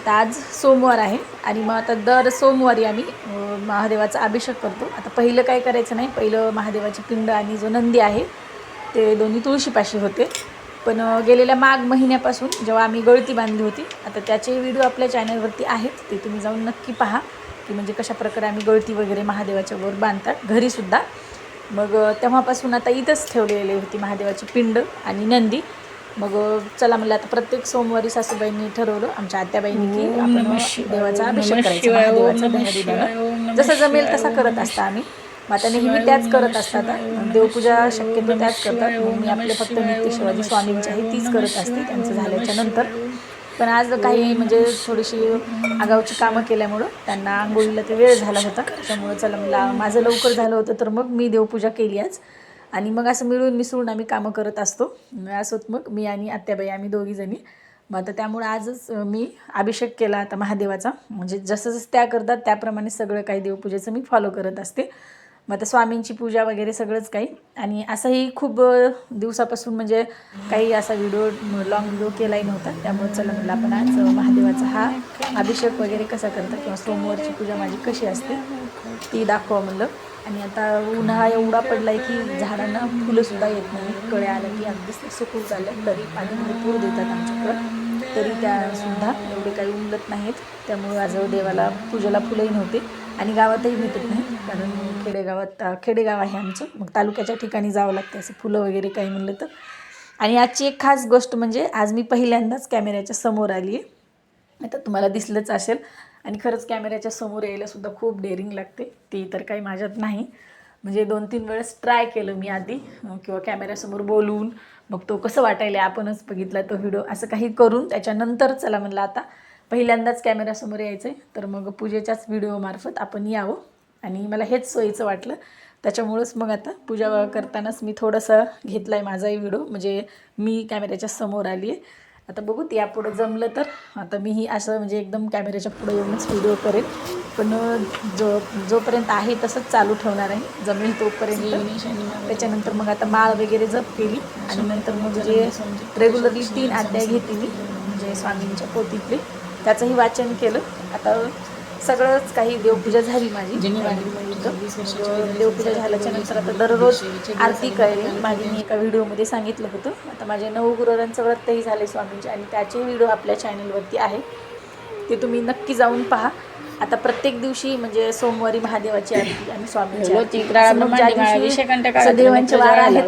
आता आज सोमवार आहे आणि मग आता दर सोमवारी आम्ही महादेवाचा अभिषेक करतो. आता पहिलं काय करायचं नाही, पहिलं महादेवाची पिंड आणि जो नंदी आहे ते दोन्ही तुळशीपाशी होते. पण गेलेल्या माघ महिन्यापासून जेव्हा आम्ही गळती बांधली होती, आता त्याचे व्हिडिओ आपल्या चॅनलवरती आहेत, ते तुम्ही जाऊन नक्की पहा की म्हणजे कशाप्रकारे आम्ही गळती वगैरे महादेवाच्या वर बांधतात घरीसुद्धा. मग तेव्हापासून आता इथंच ठेवलेली होती महादेवाची पिंड आणि नंदी. मग चला म्हणलं आता प्रत्येक सोमवारी सासूबाईंनी ठरवलं, आमच्या आत्याबाईंनी, की आपण देवाचा अभिषेक करायचा महादेवाचा दह्याने. जसं जमेल तसा करत असता आम्ही. मग आता नेहमी त्याच करत असतात. देवपूजा शक्यतो त्याच करतात. मग मी आपले फक्त नित्य शिवाजी स्वामींची आहे तीच करत असते त्यांचं झाल्याच्या नंतर. पण आज काही म्हणजे थोडीशी आगाऊची कामं केल्यामुळं त्यांना आंघोळीला ते वेळ झाला होता. त्याच्यामुळं चला मला माझं लवकर झालं होतं तर मग मी देवपूजा केली आज. आणि मग असं मिळून मिसळून आम्ही कामं करत असतो. असोत मग मी आणि आत्याबाई आम्ही दोघीजणी. मग आता त्यामुळं आजच मी अभिषेक केला आता महादेवाचा. म्हणजे जसं जसं त्या करतात त्याप्रमाणे सगळं काही देवपूजेचं मी फॉलो करत असते. मग आता स्वामींची पूजा वगैरे सगळंच काही. आणि असंही खूप दिवसापासून म्हणजे काही असा लॉंग व्हिडिओ केलाही नव्हता. त्यामुळे चला म्हटलं आपण आज महादेवाचा हा अभिषेक वगैरे कसा करतात किंवा सोमवारची पूजा माझी कशी असते ती दाखवा म्हणलं. आणि आता उन्हाळा एवढा पडला आहे की झाडांना फुलंसुद्धा येत नाही. कळ्या आल्या की अगदीच सुकून चालल्या, तरी पाणी भरपूर देतात आमच्याकडं, तरी त्यासुद्धा एवढे काही उमलत नाहीत. त्यामुळे आज देवाला पूजेला फुलंही नव्हते आणि गावातही भेटत नाही, कारण खेडेगाव आहे आमचं. मग तालुक्याच्या ठिकाणी जावं लागतं असं फुलं वगैरे काही म्हणलं तर. आणि आजची एक खास गोष्ट म्हणजे आज मी पहिल्यांदाच कॅमेऱ्याच्या समोर आली आहे. आता तुम्हाला दिसलंच असेल. आणि खरंच कॅमेऱ्याच्या समोर यायलासुद्धा खूप डेअरिंग लागते, ती तर काही माझ्यात नाही. म्हणजे 2-3 वेळेस ट्राय केलं मी आधी, किंवा कॅमेऱ्यासमोर बोलून मग तो कसं वाटायला आपणच बघितला तो व्हिडिओ, असं काही करून त्याच्यानंतर चला म्हणलं आता पहिल्यांदाच कॅमेऱ्यासमोर यायचं आहे तर मग पूजेच्याच व्हिडिओमार्फत आपण यावं. आणि मला हेच सोयीचं वाटलं. त्याच्यामुळंच मग आता पूजा करतानाच मी थोडंसं घेतला आहे माझाही व्हिडिओ, म्हणजे मी कॅमेऱ्याच्या समोर आली आहे. आता बघू ते यापुढं जमलं तर आता मीही असं म्हणजे एकदम कॅमेऱ्याच्या पुढं येऊनच व्हिडिओ करेन. पण जोपर्यंत आहे तसंच चालू ठेवणार आहे, जमेल तोपर्यंत. त्याच्यानंतर मग आता माळ वगैरे जप केली आणि नंतर मग जे रेग्युलरली 3 अध्याय घेते मी म्हणजे स्वामींच्या पोथीतले, त्याचंही वाचन केलं. आता सगळंच काही देवपूजा झाली माझी. देवपूजा झाल्याच्या नंतर आता दररोज आरती करेल माझी. मी एका व्हिडिओमध्ये सांगितलं होतं. आता माझे 9 गुरुवारांचं व्रतही झाले स्वामींचे आणि त्याचे व्हिडिओ आपल्या चॅनलवरती आहे, ते तुम्ही नक्की जाऊन पहा. आता प्रत्येक दिवशी म्हणजे सोमवारी महादेवाची आरती आणि स्वामींची आरती. देवांचे वार आहेत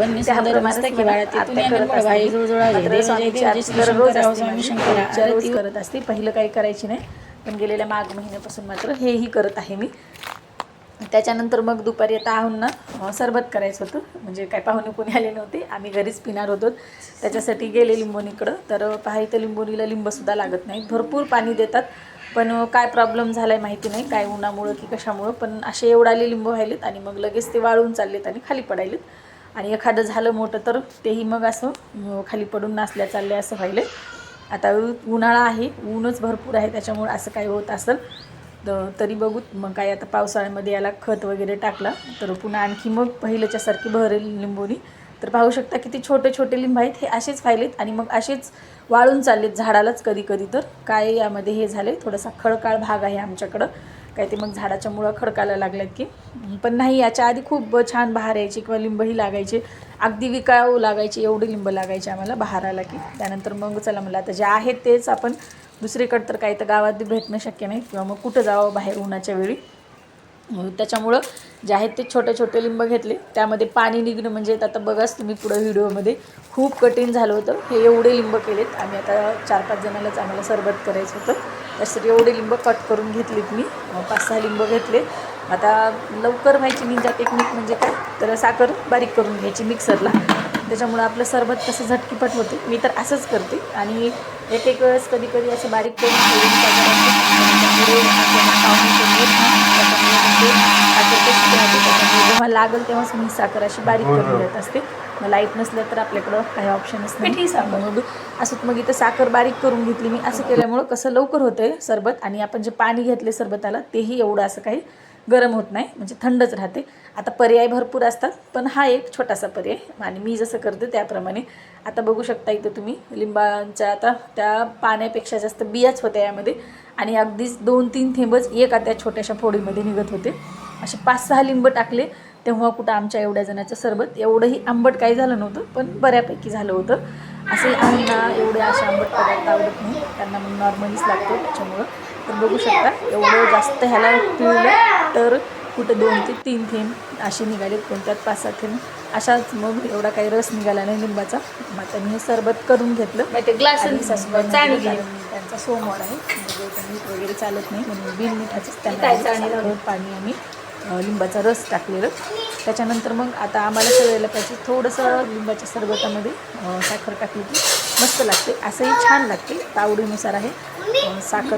दररोज करत असते. पहिलं काही करायची नाही, पण गेलेल्या माघ महिन्यापासून मात्र हेही करत आहे मी. त्याच्यानंतर मग दुपारी आता आहोंना सरबत करायचं होतं, म्हणजे काय पाहुणे कोणी आले नव्हते, आम्ही घरीच पिणार होतो. त्याच्यासाठी गेले लिंबोनीकडं. तर पहा इथं लिंबोनीला लिंबसुद्धा लागत नाही, भरपूर पाणी देतात. पण काय प्रॉब्लेम झाला आहे माहिती नाही, काय उन्हामुळं की कशामुळं, पण असे एवढाले लिंबू व्हायलेत आणि मग लगेच ते वाळून चाललेत आणि खाली पडायलेत. आणि एखादं झालं मोठं तर तेही मग असं खाली पडून नासल्या चालले असं व्हायले. आता उन्हाळा आहे, ऊनच भरपूर आहे, त्याच्यामुळं असं काही होत असेल. तरी बघू मग काय आता पावसाळ्यामध्ये याला खत वगैरे टाकला तर पुन्हा आणखी मग पहिल्याच्यासारखी बहरेल लिंबोनी. तर पाहू शकता किती छोटे छोटे लिंब आहेत, हे असेच व्हायलेत आणि मग असेच वाळून चाललेत झाडालाच कधी कधी. तर काय यामध्ये हे झाले, थोडासा खडकाळ भाग आहे आमच्याकडं, काय ते मग झाडाच्या मुळं खडकायला लागल्यात की. पण नाही, याच्या आधी खूप छान बहार यायची किंवा लिंबही लागायचे, अगदी विकाऊ लागायचे, एवढे लिंब लागायचे आम्हाला बहार आला की. त्यानंतर मग चला मला आता जे आहेत तेच आपण दुसरीकडं, तर काही तर गावात भेटणं शक्य नाही किंवा मग कुठं जावं बाहेर उन्हाच्या वेळी. त्याच्यामुळं जे आहेत ते छोटे छोटे लिंब घेतले. त्यामध्ये पाणी निघणं म्हणजे आता बघाच तुम्ही पुढं व्हिडिओमध्ये खूप कठीण झालं होतं. हे एवढे लिंब केलेत आम्ही, आता 4-5 जणांनाच आम्हाला सरबत करायचं होतं, त्यासाठी एवढे लिंब कट करून घेतलेत मी. 5-6 लिंब घेतले. आता लवकर व्हायची निंजा टेक्निक म्हणजे काय, तर साखर बारीक करून घ्यायची मिक्सरला, त्याच्यामुळं आपलं सरबत कसं झटकीपट होते. मी तर असंच करते. आणि एक वेळेस कधी कधी असं बारीक करून जेव्हा लागेल तेव्हाच मी साखर अशी बारीक करून घेत असते. मग लाईट नसलं तर आपल्याकडं काही ऑप्शनच नाही. मग असंच मग इथं साखर बारीक करून घेतली मी. असं केल्यामुळं कसं लवकर होतं आहे सरबत. आणि आपण जे पाणी घेतले सरबताला तेही एवढं असं काही गरम होत नाही, म्हणजे थंडच राहते. आता पर्याय भरपूर असतात, पण हा एक छोटासा पर्याय आणि मी जसं करते त्याप्रमाणे. आता बघू शकता इथं तुम्ही लिंबाच्या आता त्या पाण्यापेक्षा जास्त बियाच होत्या यामध्ये आणि अगदीच 2-3 थेंबच एका त्या छोट्याशा फोडीमध्ये निघत होते. असे 5-6 लिंब टाकले तेव्हा कुठं आमच्या एवढ्या जणाचं सरबत. एवढंही आंबट काही झालं नव्हतं, पण बऱ्यापैकी झालं होतं. असे आईंना एवढे असे आंबट पदार्थ आवडत नाही, त्यांना मग नॉर्मलीच लागतो त्याच्यामुळं. तर बघू शकता एवढं जास्त ह्याला पिळलं तर कुठं 2 ते 3 थेंब असे निघाले, कोणत्यात 5-6 थेंब अशाच. मग एवढा काही रस निघाला नाही लिंबाचा. मग त्यांनी हे सरबत करून घेतलं. त्यांचा सोमवार आहे, म्हणजे मीठ वगैरे चालत नाही म्हणून बिन मिठाचंच त्यांना पाणी आणि लिंबाचा रस टाकलेलं. त्याच्यानंतर मग आता आम्हाला सगळ्याला पाहिजे थोडंसं लिंबाच्या सरबतामध्ये साखर टाकली की मस्त लागते, असंही छान लागते. आवडीनुसार आहे. साखर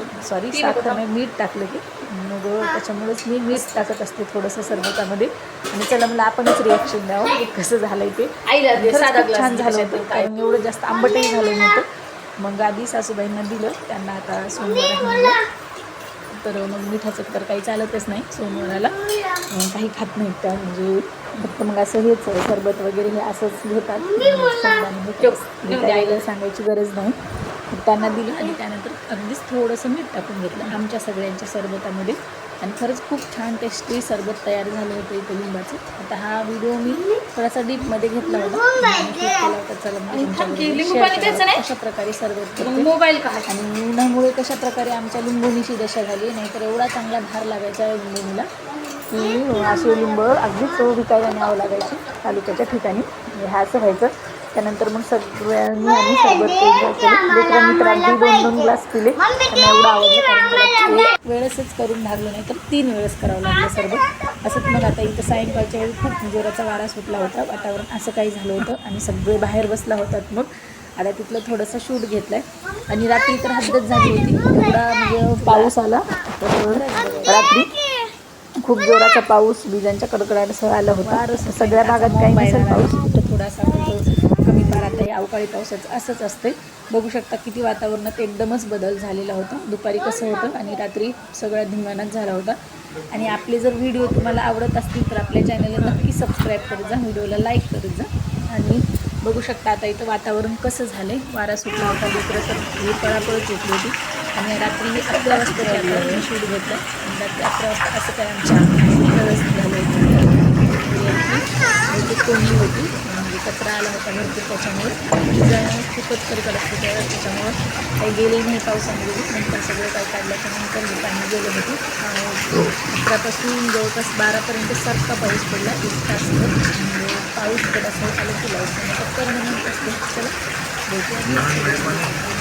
नाही, मीठ टाकलं की मग त्याच्यामुळेच मी मीठ टाकत असते थोडंसं सरबतामध्ये. आणि चला मला आपणच रिॲक्शन द्यावं कसं झालंय ते. खूप छान झालं होतं, कारण एवढं जास्त आंबटही झालं नव्हतं. मग आधी सासूबाईंना दिलं, त्यांना आता सोमवार आहे तर मग मिठाचं तर काही चालतच नाही सोमवाराला, काही खात नाहीत त्या, म्हणजे फक्त मग असं हेच सरबत वगैरे हे असंच घेतात. द्यायला सांगायची गरज नाही. त्यांना दिलं आणि त्यानंतर अगदीच थोडंसं मीठ टाकून घेतलं आमच्या सगळ्यांच्या सरबतामध्ये आणि खरंच खूप छान टेस्टी सरबत तयार झालं होतं इथं लिंबाचं. आता हा व्हिडिओ मी थोडासा डीपमध्ये घेतला होता आणि केला होता. चला कशा प्रकारे सरबत मोबाईल आणि उन्हामुळे कशा प्रकारे आमच्या लिंबोनीची दशा झाली, नाहीतर एवढा चांगला धार लागायचा लिंबोनीला की असे लिंब अगदीच विकायला न्यावं लागायचे तालुक्याच्या ठिकाणी. ह्या असं व्हायचं. त्यानंतर मग सगळ्यांनी आम्ही सरबत मित्रांनी तर अगदी 2-2 ग्लास पिले. त्यांना एवढं आवडलं, कारण त्याला एक वेळेसच करून लागलं नाही तर 3 वेळेस करावं लागलं सरबत. असंच मग आता इथं सायंकाळच्या वेळी खूप जोराचा वारा सुटला होता, वातावरण असं काही झालं होतं आणि सगळे बाहेर बसला होतात. मग आता तिथलं थोडंसं शूट घेतलं आहे आणि रात्री तर हद्दच झाली होती. एवढा म्हणजे पाऊस आला तर रात्री खूप जोराचा पाऊस, विजांच्या कडकडाटासह आला होता. सगळ्या भागात काही नसेल पाऊस, कुठं थोडासा कुठं कमी पारात आहे. अवकाळी पावसाचं असंच असते. बघू शकता किती वातावरणात एकदमच बदल झालेला होता. दुपारी कसं होतं आणि रात्री सगळ्या धिंगाणाच झाला होता. आणि आपले जर व्हिडिओ तुम्हाला आवडत असतील तर आपल्या चॅनलला नक्की सबस्क्राईब करत जा, व्हिडिओला लाईक करत जा. आणि बघू शकता आता इथं वातावरण कसं झालं आहे. वारा सुटला होता, लेकरं तर ही पळापळ सुटली होती. आणि रात्री 11 वाजताच्या आता शूट घेतलं आणि रात्री 11 वाजता असं काय आमच्या व्यवस्थित झालं होतं. कोंडली होती, म्हणजे कचरा आला होता भरपूर, त्याच्यामुळे खूपच कडकडत होत्या. त्याच्यामुळं काही गेले नाही पावसामध्ये. नंतर सगळं काही काढल्याच्या नंतर हे पाणी गेलं होतं. 11पासून जवळपास 12पर्यंत सारखा पाऊस पडला, 1 तास. म्हणजे पाऊस थोडासा आलं की लावतो परमनंट असते. चला भेटूया.